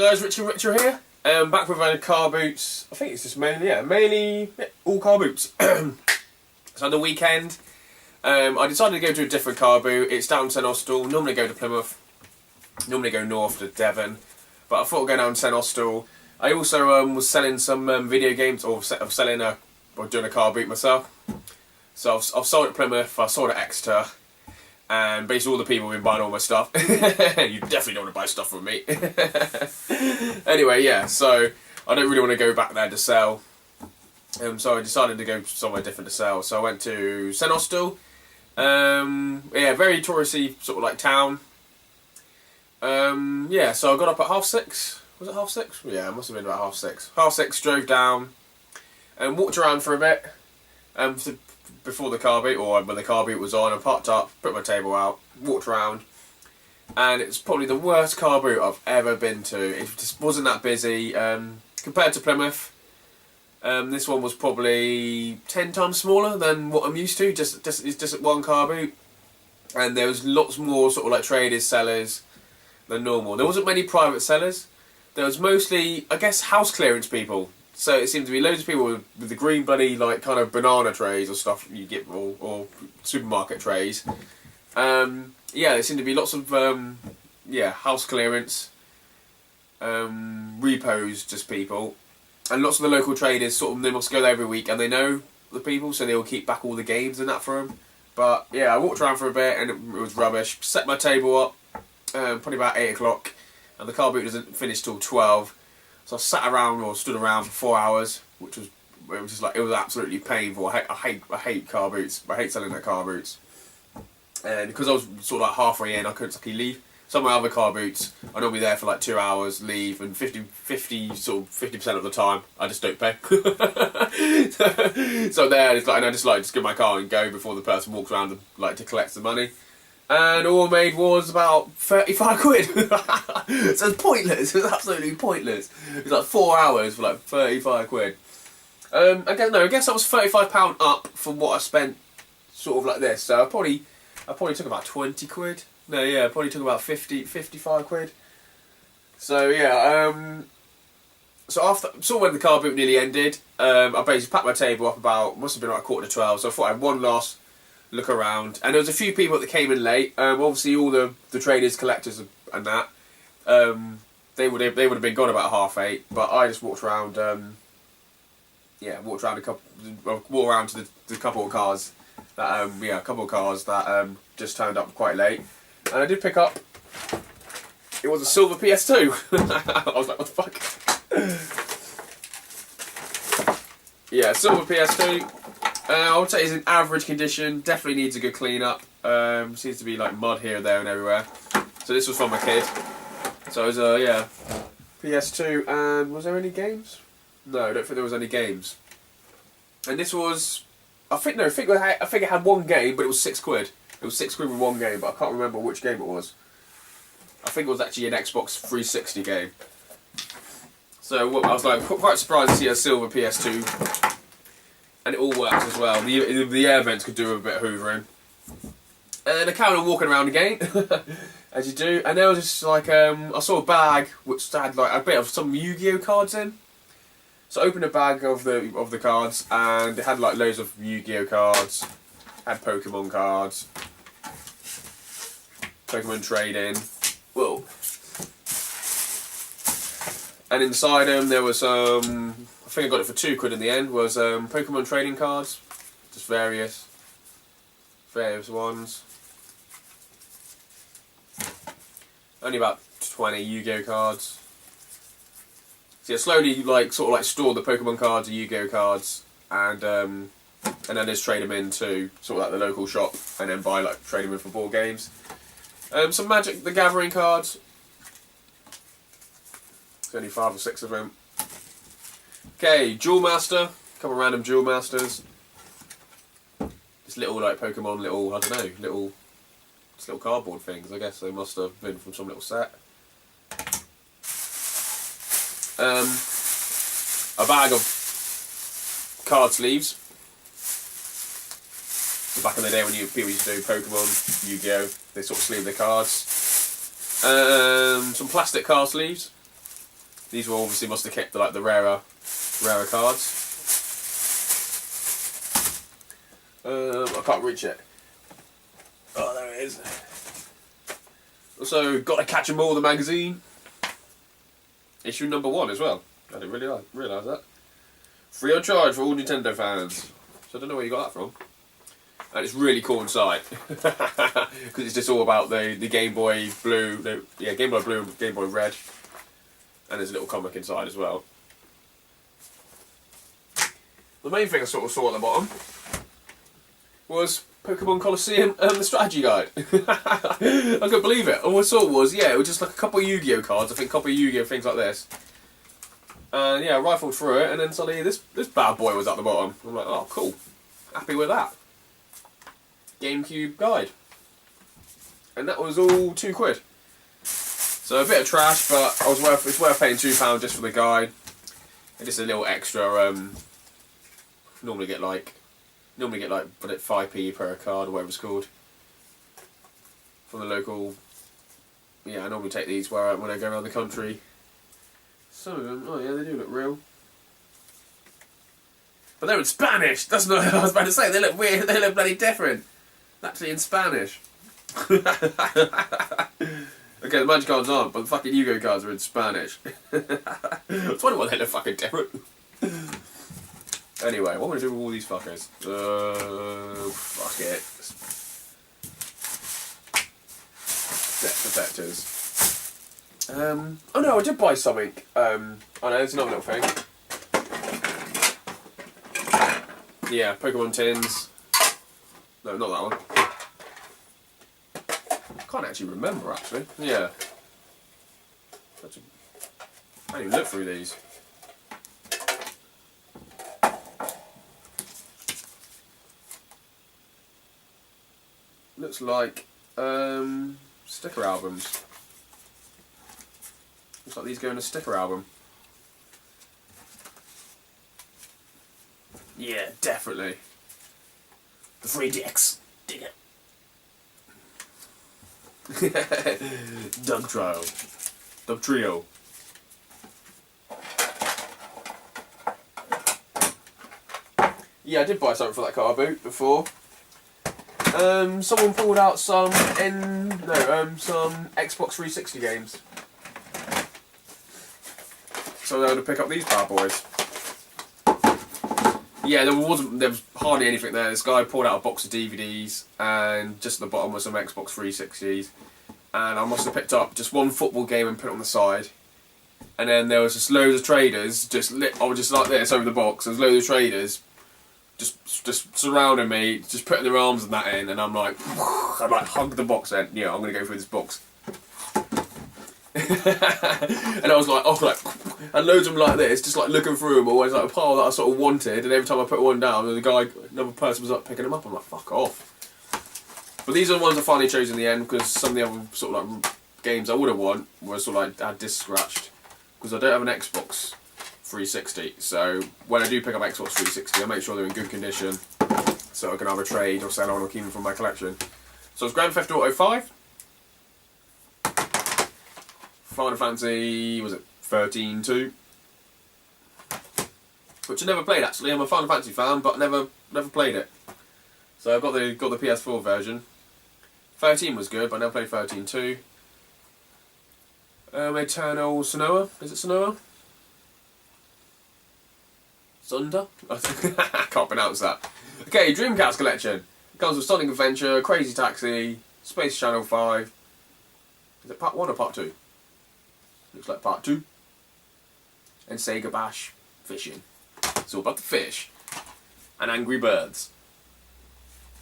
guys, Richard here. Back with car boots. I think it's just mainly all car boots. So on the weekend, I decided to go to a different car boot. It's down St Austell. Normally go to Plymouth. Normally go north to Devon. But I thought I'd go down to St Austell. I also was selling some video games, or doing a car boot myself. So I've sold at Plymouth. I sold at Exeter. And basically all the people have been buying all my stuff. You definitely don't want to buy stuff from me. Anyway, yeah, so I don't really want to go back there to sell. So I decided to go somewhere different to sell. So I went to St Austell. Yeah, very touristy sort of like town. Yeah, so I got up at 6:30. Was it 6:30? Yeah, it must have been about 6:30. 6:30, drove down and walked around for a bit. Before the car boot, or when the car boot was on, I parked up, put my table out, walked around, and it's probably the worst car boot I've ever been to. It just wasn't that busy compared to Plymouth. This one was probably 10 times smaller than what I'm used to. It's just one car boot, and there was lots more sort of like traders, sellers than normal. There wasn't many private sellers. There was mostly, I guess, house clearance people. So it seemed to be loads of people with the green bloody like kind of banana trays or stuff you get, or supermarket trays. Yeah, there seemed to be lots of house clearance, repos, just people, and lots of the local traders sort of, they must go there every week and they know the people, so they will keep back all the games and that for them. But yeah, I walked around for a bit and it was rubbish. Set my table up, probably about 8 o'clock, and the car boot doesn't finish till 12. So I stood around for 4 hours, which was it was absolutely painful. I hate car boots. I hate selling at car boots. And because I was sort of like halfway in, I couldn't exactly leave. Some of my other car boots, I normally be there for like 2 hours, leave, and 50% of the time, I just don't pay. So there, it's like, and I just give my car and go before the person walks around and like to collect the money. And all I made was about 35 quid. So it's pointless. It's absolutely pointless. It's like 4 hours for like 35 quid. I guess that was £35 up from what I spent sort of like this. So I probably took about 20 quid. No, yeah, I probably took about 55 quid. So yeah, so when the car boot nearly ended, I basically packed my table up must have been like 11:45. So I thought I had one last look around, and there was a few people that came in late. Obviously, all the traders, collectors, and that they would have been gone about 8:30. But I just walked around. Walked around to the couple of cars that just turned up quite late, and I did pick up. It was a silver PS2. I was like, what the fuck? Yeah, silver PS2. I would say it's in average condition. Definitely needs a good clean up. Seems to be like mud here, there, and everywhere. So this was from a kid. So it was PS2. And was there any games? No, I don't think there was any games. And this was, I think it had one game, but it was 6 quid. It was 6 quid with one game, but I can't remember which game it was. I think it was actually an Xbox 360 game. So I was like quite surprised to see a silver PS2. And it all works as well. The air vents could do a bit of hoovering. And I carried on walking around again, as you do. And there was just like I saw a bag which had like a bit of some Yu-Gi-Oh cards in. So I opened a bag of the cards, and it had like loads of Yu-Gi-Oh cards, had Pokemon cards, Pokemon trading. Whoa. And inside them there was some. I think I got it for 2 quid in the end. Was Pokemon trading cards, just various ones. Only about 20 Yu-Gi-Oh cards. So yeah, slowly sort of store the Pokemon cards, the Yu-Gi-Oh cards, and then just trade them into sort of like the local shop, and then trade them in for board games. Some Magic the Gathering cards. There's only 5 or 6 of them. Okay, Duel Master, a couple of random Duel Masters. Just little like Pokemon, little cardboard things. I guess they must have been from some little set. A bag of card sleeves. So back in the day when people used to do Pokemon, Yu-Gi-Oh, they sort of sleeve their cards. Some plastic card sleeves. These were obviously must have kept the rarer cards. I can't reach it. Oh, there it is. Also, Gotta Catch 'Em All, the magazine. Issue number 1 as well. I didn't really realise that. Free of charge for all Nintendo fans. So I don't know where you got that from. And it's really cool inside. Because it's just all about the Game Boy Blue. Game Boy Blue and Game Boy Red. And there's a little comic inside as well. The main thing I sort of saw at the bottom was Pokemon Colosseum and the strategy guide. I couldn't believe it. All I saw was, it was just like a couple of Yu-Gi-Oh cards. I think a couple of Yu-Gi-Oh things like this. And I rifled through it, and then suddenly this bad boy was at the bottom. I'm like, oh, cool. Happy with that. GameCube guide. And that was all £2. So a bit of trash, but it's worth paying £2 just for the guide. And just a little extra, normally get like 5p per card or whatever it's called. From the local, I normally take these when I go around the country. Some of them, they do look real. But they're in Spanish! That's not what I was about to say, they look weird, they look bloody different. Actually in Spanish. Okay, the Magic cards aren't, but the fucking Yu-Gi-Oh cards are in Spanish. I was wondering why they look fucking different. Anyway, what am I going to do with all these fuckers? Fuck it. Deck protectors. Oh no, I did buy something. Oh no, there's another little thing. Yeah, Pokemon tins. No, not that one. I can't actually remember, actually. Yeah. I didn't even look through these. Looks like sticker albums. Looks like these go in a sticker album. Yeah, definitely. The free dicks. Dig it. Dub Trio. Yeah, I did buy something for that car boot before. Someone pulled out some Xbox 360 games. So they were to pick up these bad boys. Yeah, there was hardly anything there. This guy pulled out a box of DVDs, and just at the bottom was some Xbox 360s. And I must have picked up just one football game and put it on the side. And then there was just loads of traders just like this over the box. There was loads of traders just surrounding me, just putting their arms and that in, and I'm like, I hugged the box and I'm gonna go through this box. And I was like, and loads of them like this, just like looking through them, always like a pile that I sort of wanted, and every time I put one down, another person was like picking them up. I'm like, fuck off. But these are the ones I finally chose in the end, because some of the other sort of like games I would have won were sort of like had disc scratched, because I don't have an Xbox 360, so when I do pick up Xbox 360 I make sure they're in good condition so I can either trade or sell on or keep them from my collection. So it's Grand Theft Auto 5, Final Fantasy, was it 13-2, which I never played actually. I'm a Final Fantasy fan but never played it, so I got the PS4 version. 13 was good but I never played 13-2. Eternal Sonoa, is it Sonoa? Sunder? I can't pronounce that. Okay, Dreamcast collection. It comes with Sonic Adventure, Crazy Taxi, Space Channel 5. Is it part 1 or part 2? Looks like part 2. And Sega Bash Fishing. It's all about the fish. And Angry Birds.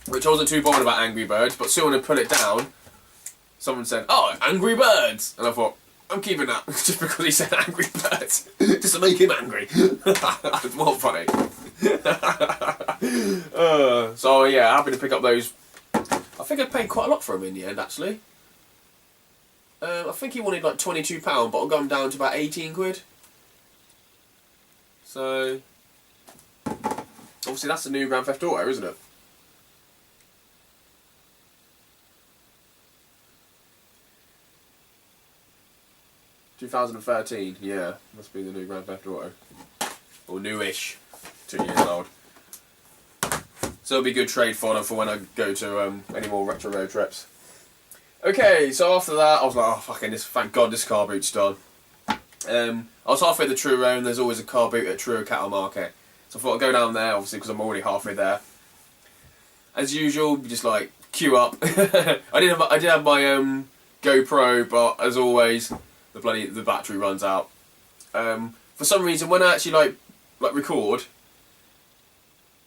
Which I wasn't too bothered about Angry Birds, but soon when I put it down, someone said, "Oh, Angry Birds!" And I thought, I'm keeping that, just because he said Angry Birds. Just to make him angry. It's more funny. So yeah, happy to pick up those. I think I paid quite a lot for them in the end, actually. I think he wanted like £22, but I got him down to about 18 quid. So, obviously that's the new Grand Theft Auto, isn't it? 2013, yeah. Must be the new Grand Theft Auto. Or newish. 2 years old. So it'll be good trade fodder for when I go to any more retro road trips. Okay, so after that, I was like, oh, fucking this, thank God this car boot's done. I was halfway to Truro, and there's always a car boot at Truro Cattle Market. So I thought I'd go down there, obviously, because I'm already halfway there. As usual, just like, queue up. I did have my GoPro, but as always, the battery runs out. For some reason, when I actually like record,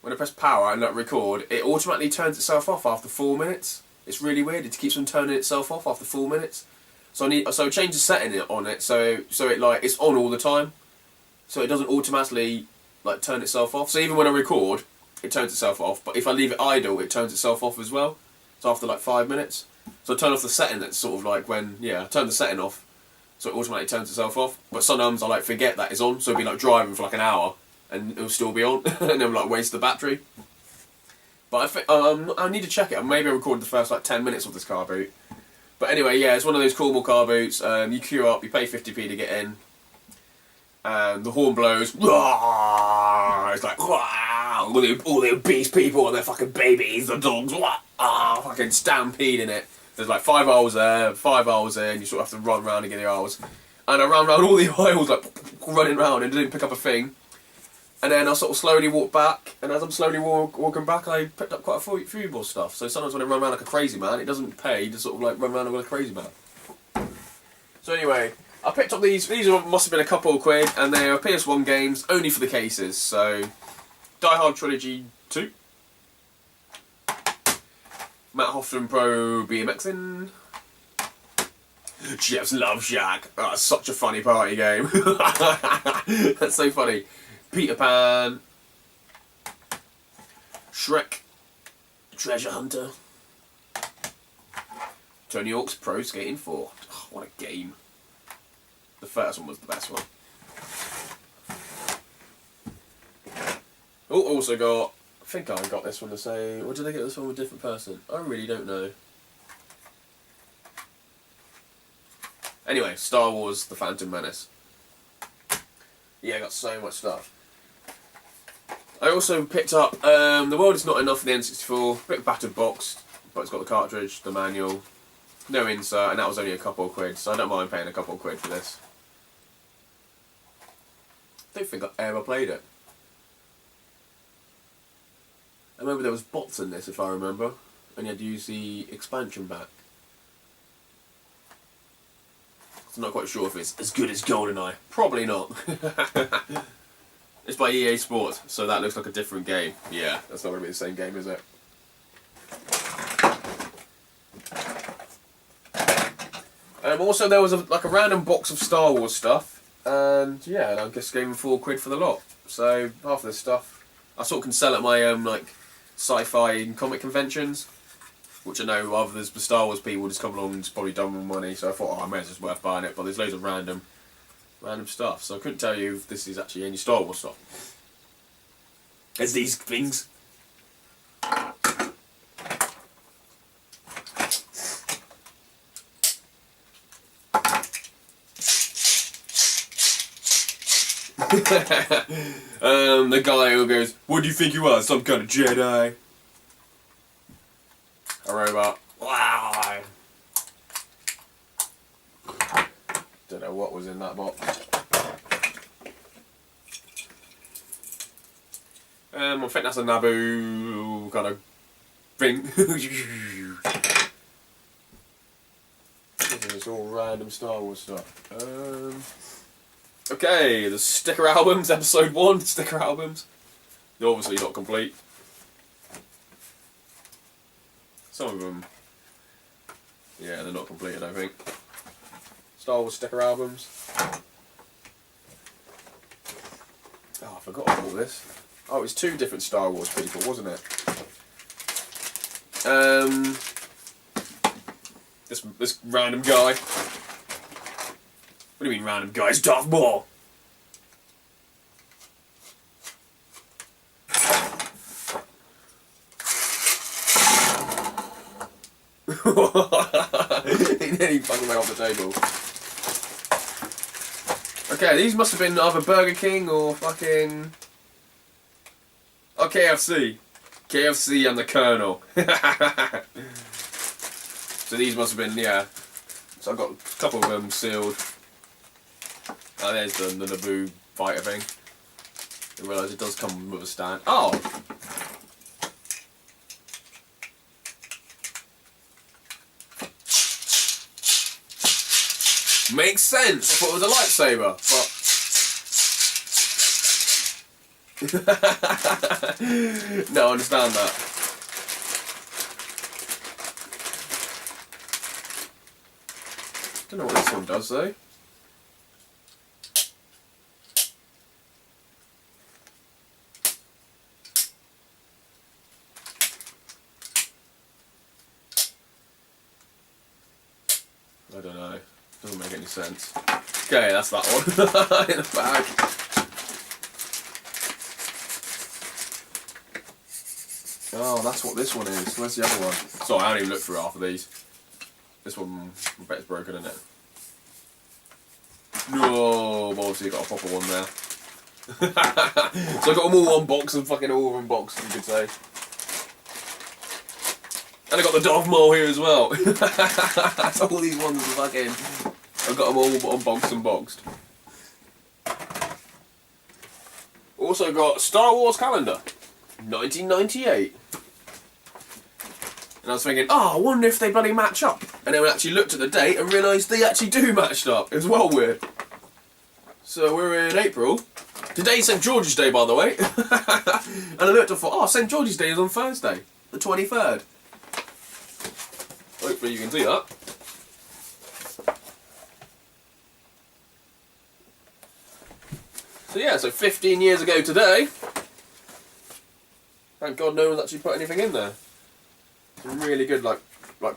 when I press power and record, it automatically turns itself off after 4 minutes. It's really weird. It keeps on turning itself off after 4 minutes. So I change the setting on it so it it's on all the time, so it doesn't automatically turn itself off. So even when I record, it turns itself off. But if I leave it idle, it turns itself off as well. So after 5 minutes, so I turn off the setting. That's sort of I turn the setting off, so it automatically turns itself off. But sometimes I forget that it's on, so it'll be driving for an hour and it'll still be on, and then waste the battery. But I think I need to check it. Maybe I recorded the first 10 minutes of this car boot. But anyway, yeah, it's one of those Cornwall car boots. You queue up, you pay 50p to get in, and the horn blows. It's like, all the obese people and their fucking babies, the dogs, fucking stampede in it. There's 5 aisles there, 5 aisles in, you sort of have to run around and get the aisles. And I ran around all the aisles, running around, and didn't pick up a thing. And then I sort of slowly walked back, and as I'm slowly walking back, I picked up quite a few more stuff. So sometimes when I run around like a crazy man, it doesn't pay to sort of run around like a crazy man. So anyway, I picked up these must have been a couple of quid, and they are PS1 games, only for the cases. So, Die Hard Trilogy 2, Matt Hoffman Pro BMXing, Jeff's Love Shack. Oh, that's such a funny party game. That's so funny. Peter Pan, Shrek, Treasure Hunter, Tony Hawk's Pro Skating 4. Oh, what a game. The first one was the best one. Oh, also got, I think I got this one to say, or did I get this one with a different person? I really don't know. Anyway, Star Wars The Phantom Menace. Yeah, I got so much stuff. I also picked up The World Is Not Enough for the N64, bit battered box, but it's got the cartridge, the manual, no insert, and that was only a couple of quid, so I don't mind paying a couple of quid for this. I don't think I ever played it. I remember there was bots in this, if I remember, and you had to use the expansion pack. So I'm not quite sure if it's as good as GoldenEye. Probably not. It's by EA Sports, so that looks like a different game. Yeah, that's not going to be the same game, is it? Also, there was a random box of Star Wars stuff, and yeah, I just gave them 4 quid for the lot. So half of this stuff, I sort of can sell at my sci-fi and comic conventions, which I know others, the Star Wars people, just come along and just probably done with money. So I thought, oh, I may as well it's worth buying it. But there's loads of random stuff, so I couldn't tell you if this is actually any Star Wars stuff. There's these things. The guy who goes, "What do you think you are, some kind of Jedi?" A robot. Wow. Don't know what was in that box. I think that's a Naboo kind of thing. It's all random Star Wars stuff. Okay, the sticker albums, episode 1, sticker albums. They're obviously not complete. Some of them, yeah, they're not complete, I don't think. Star Wars sticker albums. Oh, I forgot all this. Oh, it was 2 different Star Wars people, wasn't it? This random guy. What do you mean random guy? It's Darth Maul! He nearly fucking went off the table. Okay, these must have been either Burger King or fucking... Oh, KFC. KFC and the Colonel. So these must have been, yeah. So I've got a couple of them sealed. Oh, there's the Naboo fighter thing. I realise it does come with a stand. Oh! Makes sense! I thought it was a lightsaber, but... No, I understand that. Don't know what this one does though. I don't know. Doesn't make any sense. Okay, that's that one in the bag. Oh, that's what this one is. Where's the other one? Sorry, I haven't even looked through half of these. This one, I bet it's broken, isn't it? No, but obviously got a proper one there. So I got them all unboxed and fucking all unboxed, you could say. And I got the Darth Maul here as well. So all these ones are fucking... I've got them all unboxed and boxed. Also got Star Wars calendar, 1998. And I was thinking, oh, I wonder if they bloody match up. And then we actually looked at the date and realised they actually do match up. It was well weird. So we're in April. Today's St George's Day, by the way. And I looked and thought, oh, St George's Day is on Thursday, the 23rd. Hopefully you can see that. So yeah, so 15 years ago today. Thank God no one's actually put anything in there. Some really good like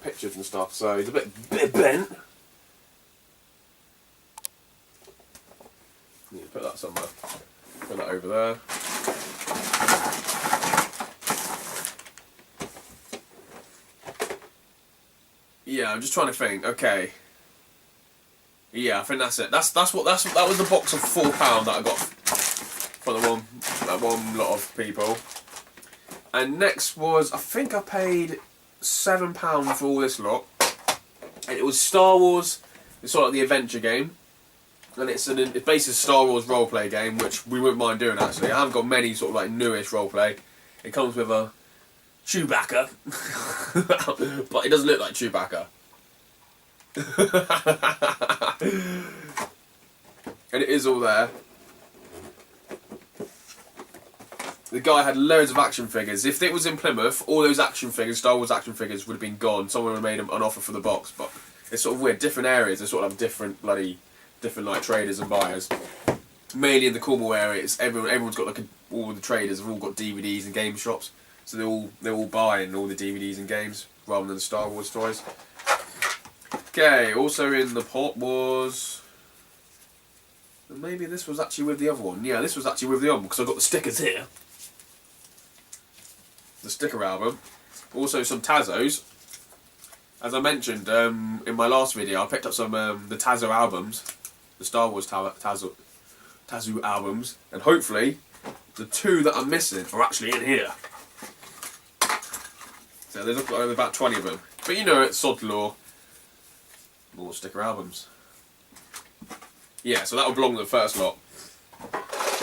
pictures and stuff. So it's a bit bent. Need to put that somewhere. Put that over there. Yeah, I'm just trying to think. Okay. Yeah, I think that's it. That was the box of £4 that I got for that one lot of people. And next was, I think I paid £7 for all this lot. And it was Star Wars. It's sort of like the adventure game. And it's basically a Star Wars roleplay game, which we wouldn't mind doing actually. I haven't got many sort of like newish roleplay. It comes with a Chewbacca. But it doesn't look like Chewbacca. And it is all there. The guy had loads of action figures. If it was in Plymouth, all those action figures, Star Wars action figures, would have been gone. Someone would have made an offer for the box, but it's sort of weird. Different areas, they sort of have different like traders and buyers. Mainly in the Cornwall areas, everyone's got like all the traders have all got DVDs and game shops, so they're all buying all the DVDs and games rather than the Star Wars toys. Okay, also in the pot was... Maybe this was actually with the other one. Yeah, this was actually with the other one, because I've got the stickers here. The sticker album. Also some Tazos. As I mentioned in my last video, I picked up some the Tazo albums. The Star Wars Tazo albums. And hopefully, the two that I'm missing are actually in here. So there's about 20 of them. But you know, it's sod law. More sticker albums. Yeah, so that would belong to the first lot.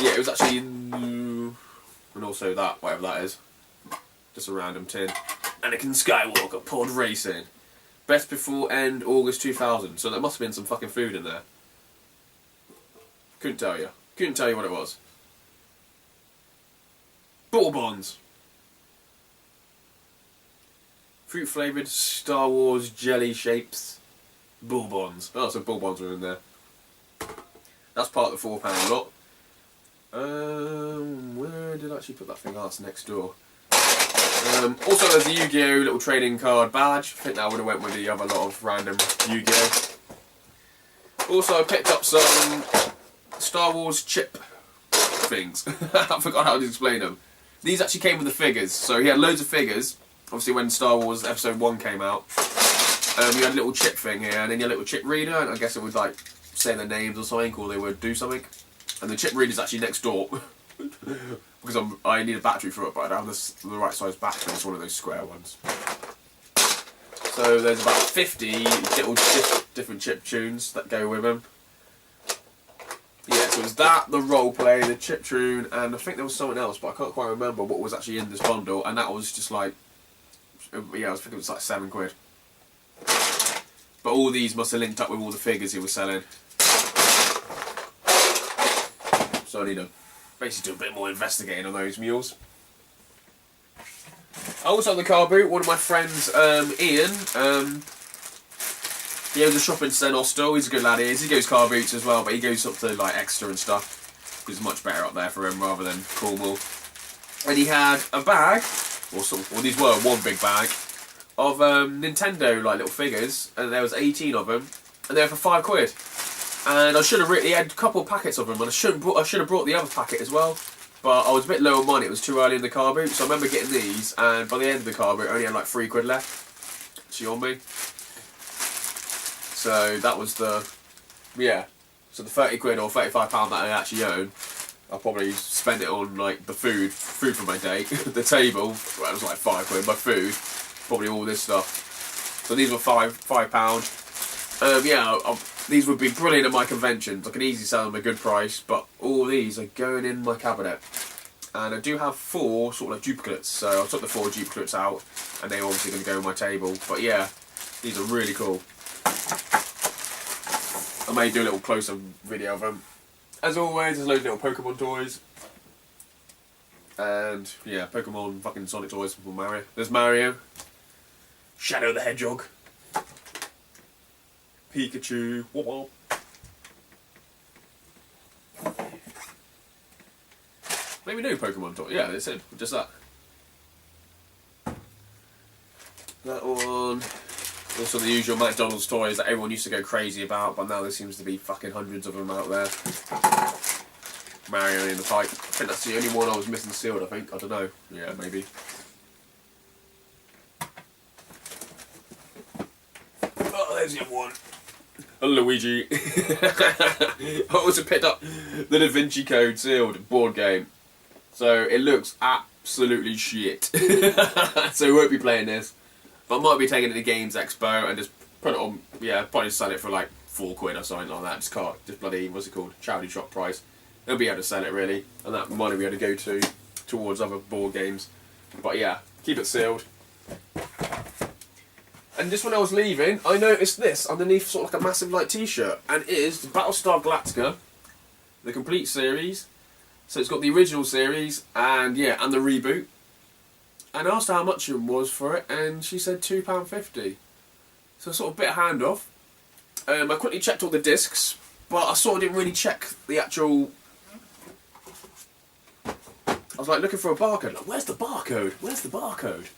Yeah, it was actually... And also that, whatever that is. Just a random tin. Anakin Skywalker, Pod Racing. Best before end August 2000. So there must have been some fucking food in there. Couldn't tell you. Couldn't tell you what it was. Bourbons. Fruit flavoured Star Wars jelly shapes. Bourbons. Oh, so Bourbons were in there. That's part of the £4 lot. Where did I actually put that thing? Oh, it's next door. Also, there's a Yu-Gi-Oh! Little trading card badge. I think that would have went with the other lot of random Yu-Gi-Oh! Also, I picked up some Star Wars chip things. I forgot how to explain them. These actually came with the figures. So he had loads of figures. Obviously, when Star Wars Episode 1 came out, you had a little chip thing here, and then your little chip reader, and I guess it would like say their names or something, or they would do something. And the chip reader's actually next door. Because I need a battery for it, but I don't have the right size battery. It's one of those square ones. So there's about 50 little different chip tunes that go with them. Yeah, so it was that, the roleplay, the chip tune, and I think there was something else, but I can't quite remember what was actually in this bundle. And that was just like, yeah, I was thinking it was like £7. But all these must have linked up with all the figures he was selling. So I need to basically do a bit more investigating on those mules. Also on the car boot, one of my friends, Ian, he owns a shopping centre still. He's a good lad, he is. He goes car boots as well, but he goes up to like Exeter and stuff. It's much better up there for him rather than Cornwall. And he had a bag, or these were one big bag, of Nintendo like little figures, and there was 18 of them, and they were for £5. And I should have he had a couple of packets of them, and I should have brought the other packet as well. But I was a bit low on money, it was too early in the car boot, so I remember getting these, and by the end of the car boot I only had like £3 left, actually on me. So that was the, yeah, so the £30 or £35 that I actually own, I'll probably spend it on like the food for my day, the table, well, it was like £5, my food, probably all this stuff. So these were £5. Yeah, these would be brilliant at my conventions. I could easily sell them at a good price, but all these are going in my cabinet. And I do have 4 sort of like duplicates, so I took the 4 duplicates out, and they're obviously going to go on my table. But yeah, these are really cool. I may do a little close-up video of them. As always, there's loads of little Pokemon toys. And yeah, Pokemon fucking Sonic toys for Mario. There's Mario. Shadow the Hedgehog. Pikachu. Whoop whoop. Maybe new Pokemon toy. Yeah, that's it. Just that. That one. Also the usual McDonald's toys that everyone used to go crazy about, but now there seems to be fucking hundreds of them out there. Mario in the pipe. I think that's the only one I was missing sealed, I think. I don't know. Yeah, maybe. Oh, there's the other one. Luigi. I also picked up the Da Vinci Code sealed board game. So it looks absolutely shit. So we won't be playing this. But I might be taking it to Games Expo and just put it on, yeah, probably sell it for like £4 or something like that. Just bloody, what's it called? Charity shop price. They'll be able to sell it really. And that money will be able to go towards other board games. But yeah, keep it sealed. And just when I was leaving, I noticed this underneath sort of like a massive like t-shirt, and it is Battlestar Galactica, the complete series. So it's got the original series and yeah, and the reboot. And I asked her how much it was for it, and she said £2.50. So I sort of bit a hand off. I quickly checked all the discs, but I sort of didn't really check the actual. I was like looking for a barcode. Like, where's the barcode? Where's the barcode?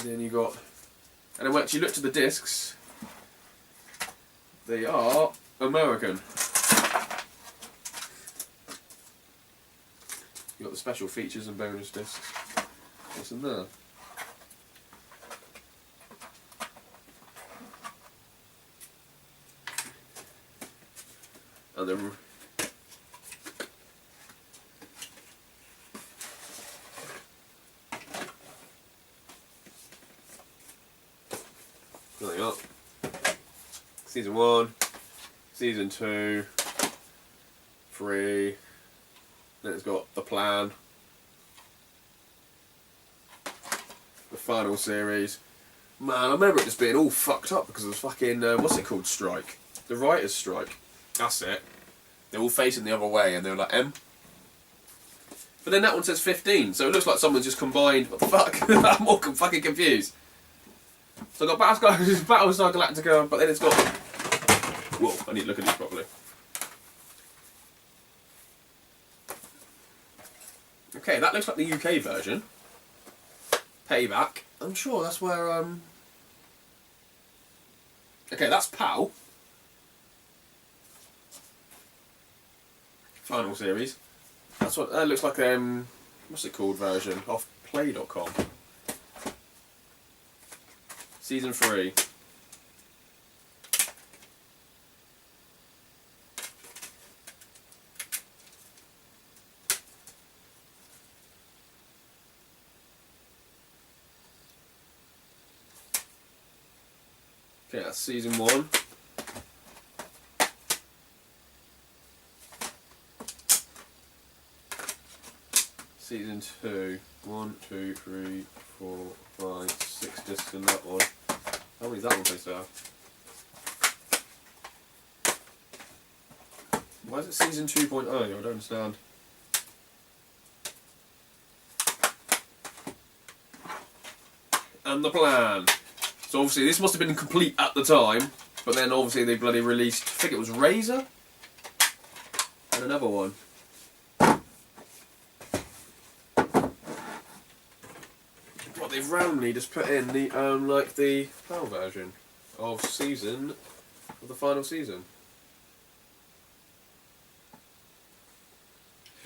And then you got, and then when you looked at the discs, they are American. You got the special features and bonus discs. What's in there? And then there you go. Season 1, Season 2, 3. Then it's got the plan, the final series. Man, I remember it just being all fucked up because of the fucking what's it called, strike? The writers' strike. That's it. They're all facing the other way, and they're like M. But then that one says 15, so it looks like someone's just combined. What the fuck? I'm all fucking confused. So I've got Battlestar Galactica, but then it's got. Whoa! I need to look at this properly. Okay, that looks like the UK version. Payback. I'm sure that's where. Okay, that's PAL. Final series. That's what that looks like. what's it called version off play.com. Season 3. Okay, that's season 1. Season 2. 1, 2, 3, 4, 5, 6 discs in that one. How many is that one supposed to have? Why is it season 2.0? I don't understand. And the plan. So obviously this must have been complete at the time, but then obviously they bloody released, I think it was Razor? And another one. What they've randomly just put in the, like the PAL version of the final season.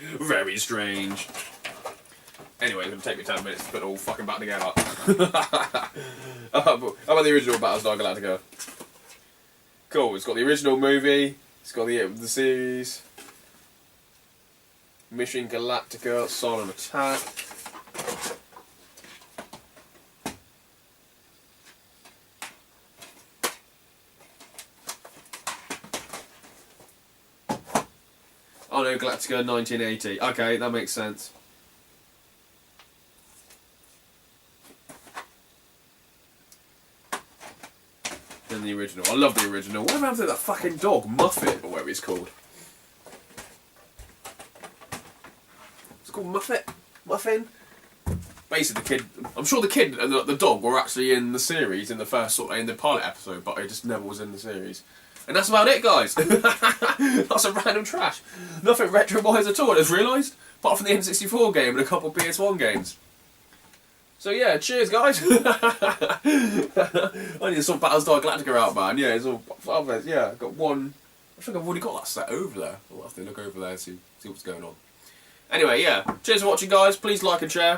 Very strange. Anyway, it's going to take me 10 minutes to put it all fucking back together. How about the original Battlestar Galactica? Cool, it's got the original movie, it's got the series, Mission Galactica, Silent Attack. Oh no, Galactica 1980. Okay, that makes sense. Then the original. I love the original. What happened to that fucking dog? Muffet, or whatever it's called. It's called Muffet? Muffin? Basically, the kid. I'm sure the kid and the dog were actually in the series in the first in the pilot episode, but it just never was in the series. And that's about it, guys. That's a random trash. Nothing retro-wise at all, I just realised. Apart from the N64 game and a couple of PS1 games. So yeah, cheers, guys. I need to sort Battlestar Galactica out, man. Yeah, it's all. Yeah, I've got one. I think I've already got that set over there. I'll have to look over there and see what's going on. Anyway, yeah. Cheers for watching, guys. Please like and share.